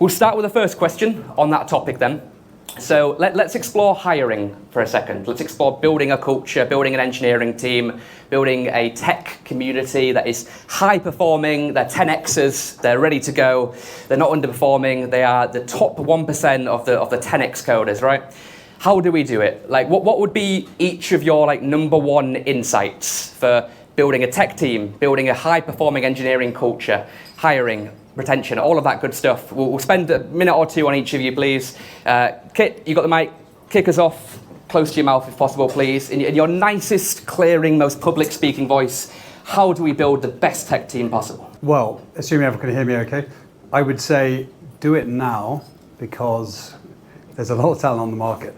We'll start with the first question on that topic then. So let's explore hiring for a second. Let's explore building a culture, building an engineering team, building a tech community that is high performing. They're 10xers, they're ready to go, they're not underperforming, they are the top 1% of the 10x coders, right? How do we do it? Like what would be each of your number one insights for building a tech team, building a high performing engineering culture, hiring, retention, all of that good stuff? We'll spend a minute or two on each of you, please. Kit, you got the mic. Kick us off, close to your mouth if possible, please. In your nicest, clearing, most public speaking voice, how do we build the best tech team possible? Well, assuming everyone can hear me okay, I would say do it now because there's a lot of talent on the market,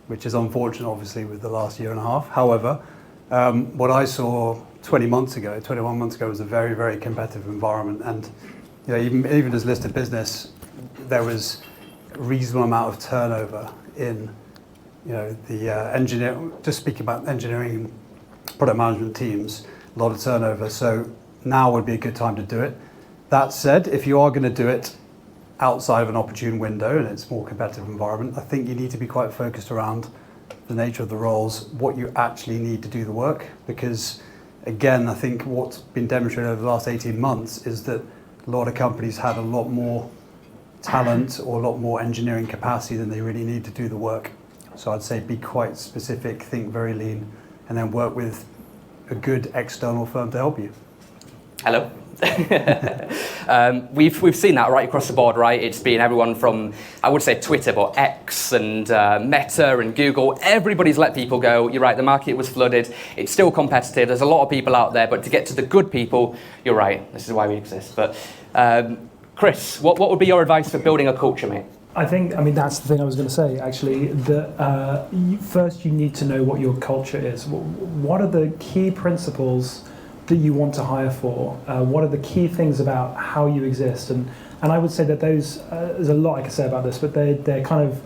which is unfortunate, obviously, with the last year and a half. However, what I saw 21 months ago was a very, very competitive environment. And even as listed business, there was a reasonable amount of turnover in the engineer. Just speaking about engineering product management teams, a lot of turnover. So now would be a good time to do it. That said, if you are going to do it outside of an opportune window and it's a more competitive environment, I think you need to be quite focused around the nature of the roles, what you actually need to do the work. Because again, I think what's been demonstrated over the last 18 months is that a lot of companies had a lot more talent or a lot more engineering capacity than they really need to do the work. So I'd say be quite specific, think very lean, and then work with a good external firm to help you. Hello. We've seen that right across the board, right? It's been everyone from, I would say Twitter, but X and Meta and Google. Everybody's let people go. You're right, the market was flooded. It's still competitive. There's a lot of people out there, but to get to the good people, you're right. This is why we exist. But Chris, what would be your advice for building a culture, mate? I mean, that's the thing I was going to say, actually. That first you need to know what your culture is. What are the key principles that you want to hire for? What are the key things about how you exist? And I would say that those, there's a lot I could say about this, but they're kind of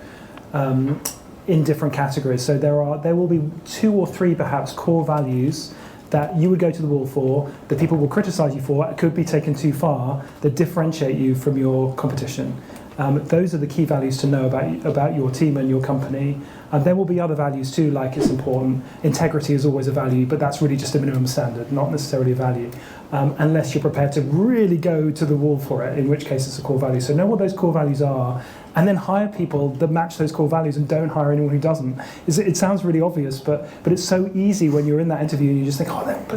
in different categories. So there will be 2 or 3 perhaps core values that you would go to the wall for, that people will criticize you for, it could be taken too far, that differentiate you from your competition. Those are the key values to know about your team and your company. And there will be other values too, like it's important. Integrity is always a value, but that's really just a minimum standard, not necessarily a value, unless you're prepared to really go to the wall for it, in which case it's a core value. So know what those core values are, and then hire people that match those core values and don't hire anyone who doesn't. It sounds really obvious, but it's so easy when you're in that interview and you just think,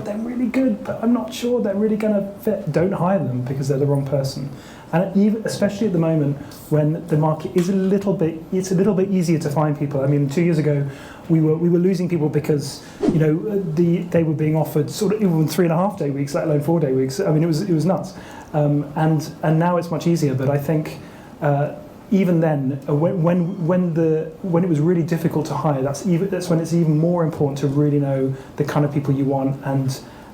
they're really good, but I'm not sure they're really going to fit. Don't hire them because they're the wrong person. And even, especially at the moment when the market is it's a little bit easier to find people. I mean, 2 years ago, we were losing people because they were being offered sort of even 3.5 day weeks, let alone 4 day weeks. I mean, it was nuts. And now it's much easier. But I think even then, when it was really difficult to hire, that's when it's even more important to really know the kind of people you want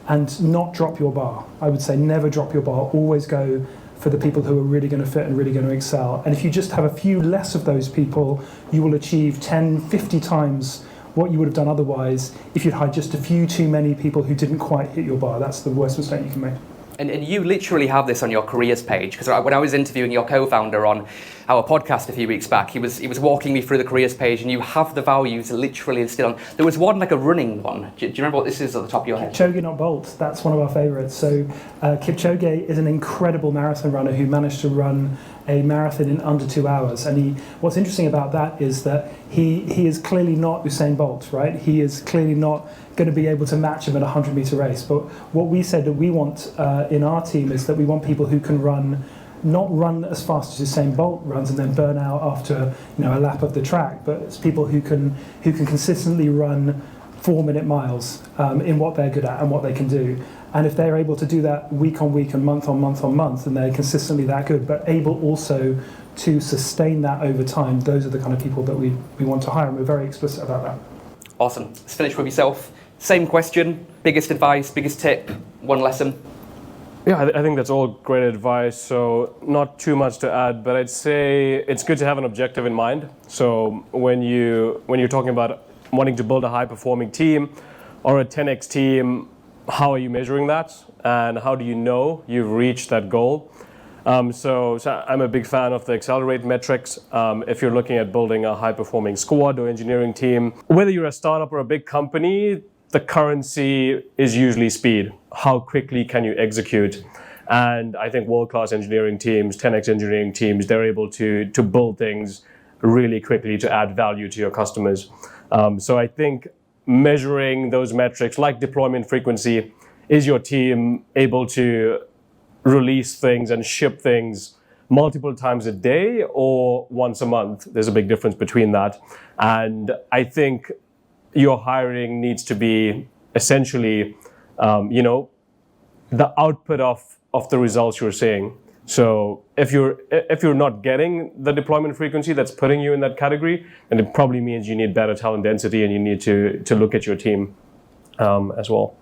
and not drop your bar. I would say never drop your bar. Always go for the people who are really going to fit and really going to excel. And if you just have a few less of those people, you will achieve 10, 50 times what you would have done otherwise if you'd hired just a few too many people who didn't quite hit your bar. That's the worst mistake you can make. And you literally have this on your careers page, because when I was interviewing your co-founder on our podcast a few weeks back, he was walking me through the careers page, and you have the values literally instilled on. There was one, like a running one. Do you remember what this is at the top of your head? Kipchoge, not Bolt. That's one of our favourites. So Kipchoge is an incredible marathon runner who managed to run a marathon in under 2 hours. And what's interesting about that is that he is clearly not Usain Bolt, right? He is clearly not going to be able to match him at a 100-meter race. But what we said that we want in our team is that we want people who can not run as fast as Usain Bolt runs and then burn out after a lap of the track, but it's people who can consistently run 4-minute miles in what they're good at and what they can do. And if they're able to do that week on week and month on month on month, then they're consistently that good, but able also to sustain that over time, those are the kind of people that we want to hire, and we're very explicit about that. Awesome. Let's finish with yourself. Same question, biggest advice, biggest tip, one lesson. Yeah, I think that's all great advice. So not too much to add, but I'd say it's good to have an objective in mind. So when you're talking about wanting to build a high-performing team or a 10x team, how are you measuring that? And how do you know you've reached that goal? So I'm a big fan of the accelerate metrics. If you're looking at building a high-performing squad or engineering team, whether you're a startup or a big company, the currency is usually speed. How quickly can you execute? And I think world-class engineering teams, 10x engineering teams, they're able to build things really quickly to add value to your customers. So I think measuring those metrics like deployment frequency, is your team able to release things and ship things multiple times a day or once a month? There's a big difference between that. And I think your hiring needs to be essentially, the output of the results you're seeing. So if you're not getting the deployment frequency that's putting you in that category, then it probably means you need better talent density and you need to look at your team as well.